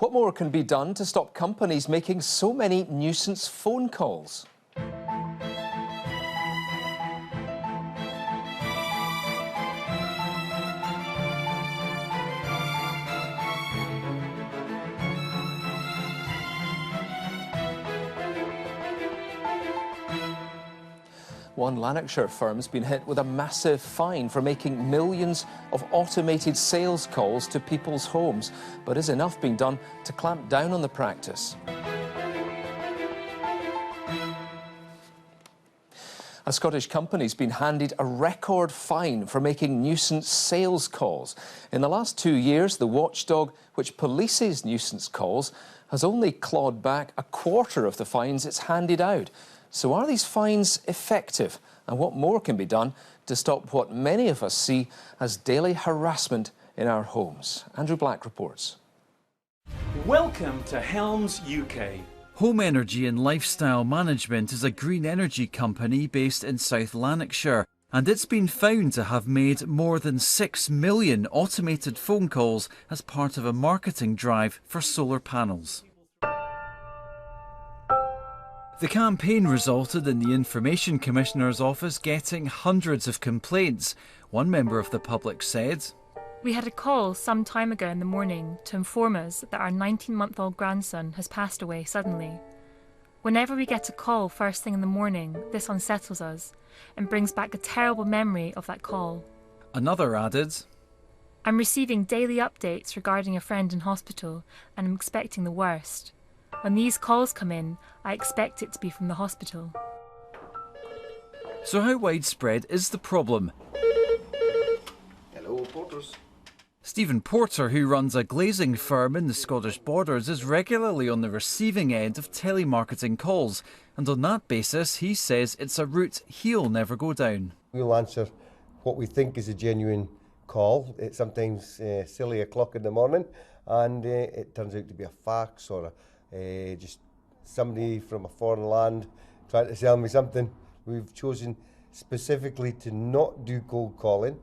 What more can be done to stop companies making so many nuisance phone calls? One Lanarkshire firm's been hit with a massive fine for making millions of automated sales calls to people's homes. But is enough being done to clamp down on the practice? A Scottish company's been handed a record fine for making nuisance sales calls. In the last 2 years, the watchdog, which polices nuisance calls, has only clawed back a quarter of the fines it's handed out. So are these fines effective? And what more can be done to stop what many of us see as daily harassment in our homes? Andrew Black reports. Welcome to Helms UK. Home Energy and Lifestyle Management is a green energy company based in South Lanarkshire, and it's been found to have made more than 6 million automated phone calls as part of a marketing drive for solar panels. The campaign resulted in the Information Commissioner's office getting hundreds of complaints. One member of the public said, "We had a call some time ago in the morning to inform us that our 19-month-old grandson has passed away suddenly. Whenever we get a call first thing in the morning, this unsettles us and brings back a terrible memory of that call." Another added, "I'm receiving daily updates regarding a friend in hospital and I'm expecting the worst. When these calls come in, I expect it to be from the hospital." So how widespread is the problem? Hello, Porters. Stephen Porter, who runs a glazing firm in the Scottish borders, is regularly on the receiving end of telemarketing calls, and on that basis he says it's a route he'll never go down. We'll answer what we think is a genuine call. It's sometimes silly o'clock in the morning, and it turns out to be a fax or just somebody from a foreign land trying to sell me something. We've chosen specifically to not do cold calling,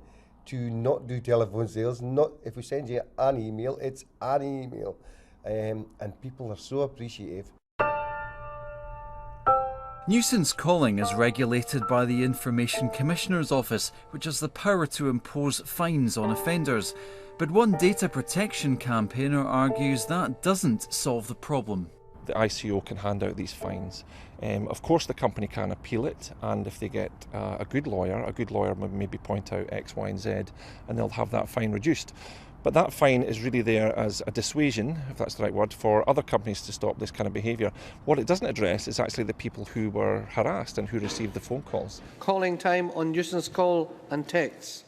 to not do telephone sales. Not if we send you an email, it's an email, and people are so appreciative. Nuisance calling is regulated by the Information Commissioner's office, which has the power to impose fines on offenders. But one data protection campaigner argues that doesn't solve the problem. The ICO can hand out these fines. Of course the company can appeal it, and if they get a good lawyer will maybe point out X, Y and Z, and they'll have that fine reduced. But that fine is really there as a dissuasion, if that's the right word, for other companies to stop this kind of behaviour. What it doesn't address is actually the people who were harassed and who received the phone calls. Calling time on nuisance call and texts.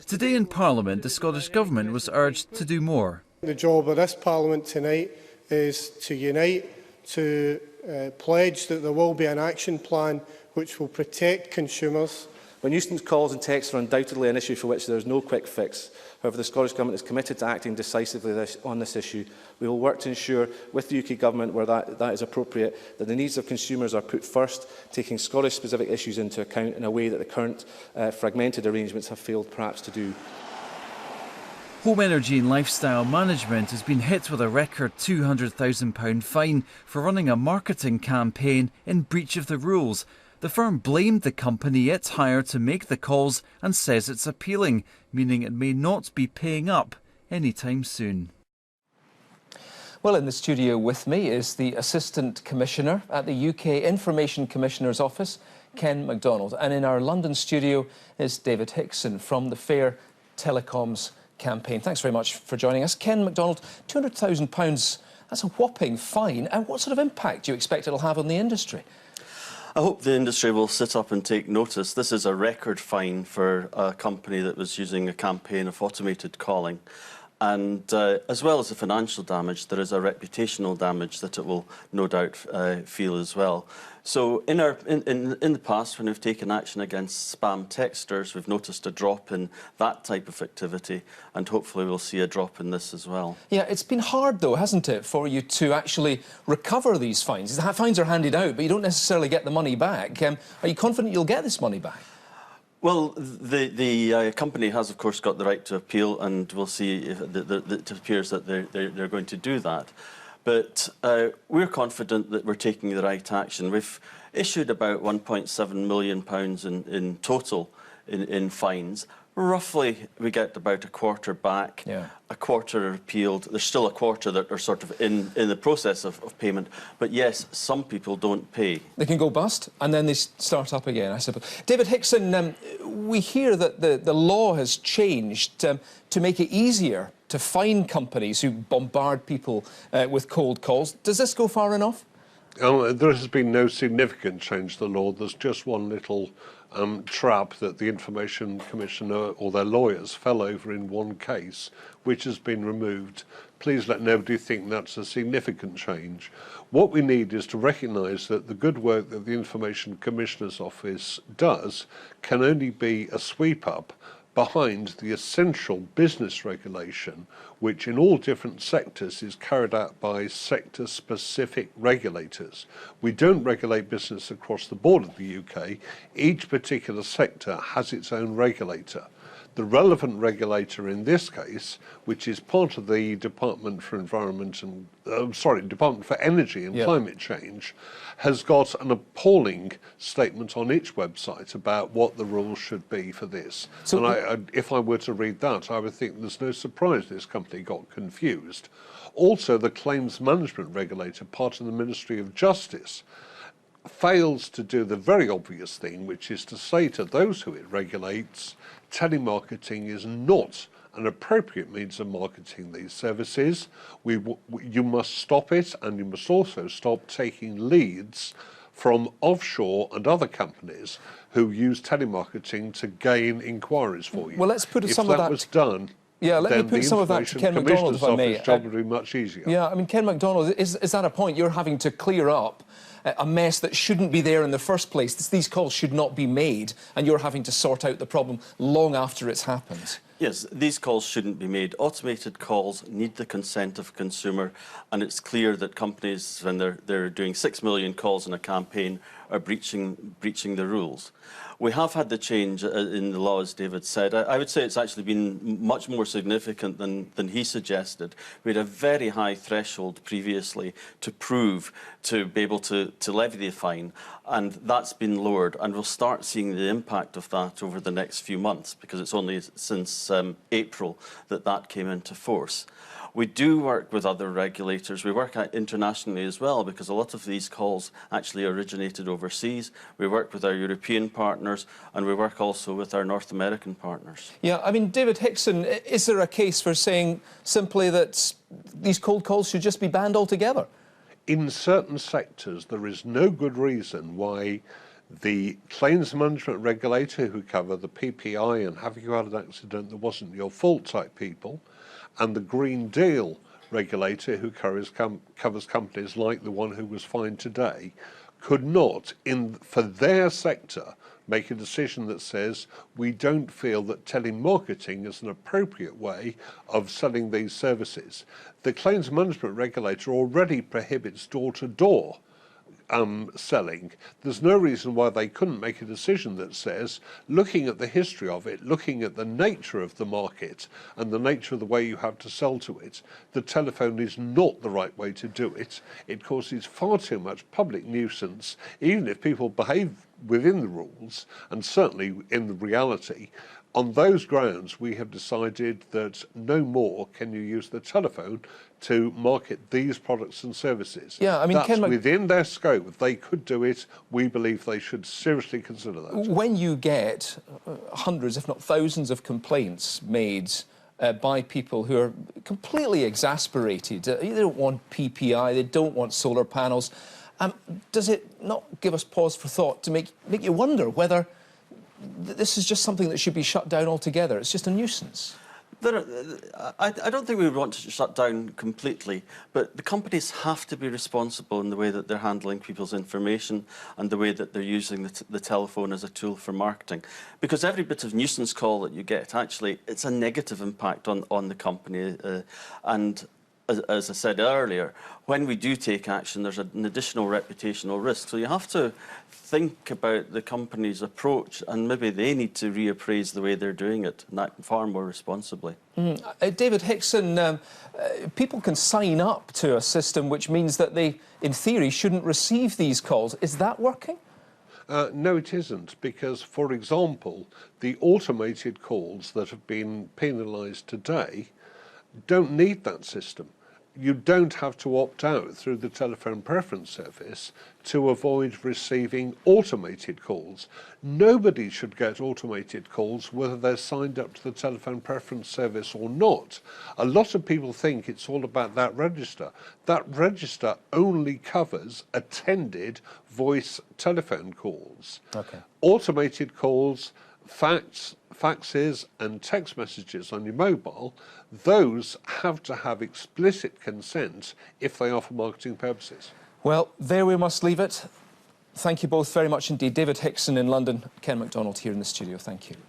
Today in Parliament, the Scottish Government was urged to do more. The job of this Parliament tonight is to unite, to pledge that there will be an action plan which will protect consumers. When nuisance calls and texts are undoubtedly an issue for which there is no quick fix. However, the Scottish Government is committed to acting decisively on this issue. We will work to ensure, with the UK Government where that is appropriate, that the needs of consumers are put first, taking Scottish-specific issues into account in a way that the current fragmented arrangements have failed perhaps to do. Home Energy and Lifestyle Management has been hit with a record £200,000 fine for running a marketing campaign in breach of the rules. The firm blamed the company it hired to make the calls and says it's appealing, meaning it may not be paying up anytime soon. Well, in the studio with me is the Assistant Commissioner at the UK Information Commissioner's Office, Ken MacDonald. And in our London studio is David Hickson from the Fair Telecoms campaign. Thanks very much for joining us. Ken MacDonald, £200,000, that's a whopping fine. And what sort of impact do you expect it'll have on the industry? I hope the industry will sit up and take notice. This is a record fine for a company that was using a campaign of automated calling. And as well as the financial damage, there is a reputational damage that it will no doubt feel as well. So in the past, when we've taken action against spam texters, we've noticed a drop in that type of activity, and hopefully we'll see a drop in this as well. Yeah, it's been hard though, hasn't it, for you to actually recover these fines? The fines are handed out, but you don't necessarily get the money back. Are you confident you'll get this money back? Well, the company has, of course, got the right to appeal, and we'll see if it appears that they're going to do that. But we're confident that we're taking the right action. We've issued about £1.7 million in total in fines. Roughly, we get about a quarter back, a quarter are appealed. There's still a quarter that are sort of in the process of payment. But yes, some people don't pay. They can go bust and then they start up again, I suppose. David Hickson, we hear that the law has changed to make it easier to fine companies who bombard people with cold calls. Does this go far enough? There has been no significant change to the law. There's just one little trap that the Information Commissioner or their lawyers fell over in one case, which has been removed. Please let nobody think that's a significant change. What we need is to recognise that the good work that the Information Commissioner's Office does can only be a sweep-up behind the essential business regulation, which in all different sectors is carried out by sector-specific regulators. We don't regulate business across the board of the UK. Each particular sector has its own regulator. The relevant regulator in this case, which is part of the Department for Environment and Department for Energy and Climate Change, has got an appalling statement on its website about what the rules should be for this. So, and if I were to read that, I would think there's no surprise this company got confused. Also, the Claims Management Regulator, part of the Ministry of Justice, fails to do the very obvious thing, which is to say to those who it regulates, telemarketing is not an appropriate means of marketing these services. You must stop it, and you must also stop taking leads from offshore and other companies who use telemarketing to gain inquiries for you. Well, let's put some of that was done. Yeah, let me put some of that to Ken MacDonald, if I may. His job would be much easier. Yeah, I mean, Ken MacDonald, is that a point? You're having to clear up a mess that shouldn't be there in the first place. These calls should not be made, and you're having to sort out the problem long after it's happened. Yes, these calls shouldn't be made. Automated calls need the consent of a consumer, and it's clear that companies, when they're doing 6 million calls in a campaign, are breaching the rules. We have had the change in the law, as David said. I would say it's actually been much more significant than he suggested. We had a very high threshold previously to prove to be able to levy the fine, and that's been lowered, and we'll start seeing the impact of that over the next few months, because it's only since April that came into force. We do work with other regulators. We work internationally as well, because a lot of these calls actually originated overseas. We work with our European partners, and we work also with our North American partners. Yeah, I mean, David Hickson, is there a case for saying simply that these cold calls should just be banned altogether? In certain sectors, there is no good reason why the claims management regulator, who cover the PPI and have you had an accident that wasn't your fault type people, and the Green Deal regulator, who covers companies like the one who was fined today, could not, for their sector, make a decision that says we don't feel that telemarketing is an appropriate way of selling these services. The claims management regulator already prohibits door-to-door selling. There's no reason why they couldn't make a decision that says, looking at the history of it, looking at the nature of the market and the nature of the way you have to sell to it, the telephone is not the right way to do it. It causes far too much public nuisance, even if people behave within the rules, and certainly in the reality. On those grounds, we have decided that no more can you use the telephone to market these products and services. Yeah, I mean, that's within their scope. If they could do it, we believe they should seriously consider that. When you get hundreds, if not thousands, of complaints made by people who are completely exasperated, they don't want PPI, they don't want solar panels, does it not give us pause for thought to make you wonder whether this is just something that should be shut down altogether? It's just a nuisance. I don't think we would want to shut down completely, but the companies have to be responsible in the way that they're handling people's information and the way that they're using the telephone as a tool for marketing. Because every bit of nuisance call that you get, actually, it's a negative impact on the company. And as I said earlier, when we do take action, there's an additional reputational risk. So you have to think about the company's approach, and maybe they need to reappraise the way they're doing it and act far more responsibly. David Hickson, people can sign up to a system which means that they, in theory, shouldn't receive these calls. Is that working? No, it isn't, because, for example, the automated calls that have been penalised today don't need that system. You don't have to opt out through the telephone preference service to avoid receiving automated calls. Nobody should get automated calls whether they're signed up to the telephone preference service or not. A lot of people think it's all about that register. That register only covers attended voice telephone calls. Okay. Automated calls, faxes and text messages on your mobile, those have to have explicit consent if they are for marketing purposes. Well, there we must leave it. Thank you both very much indeed. David Hickson in London, Ken MacDonald here in the studio. Thank you.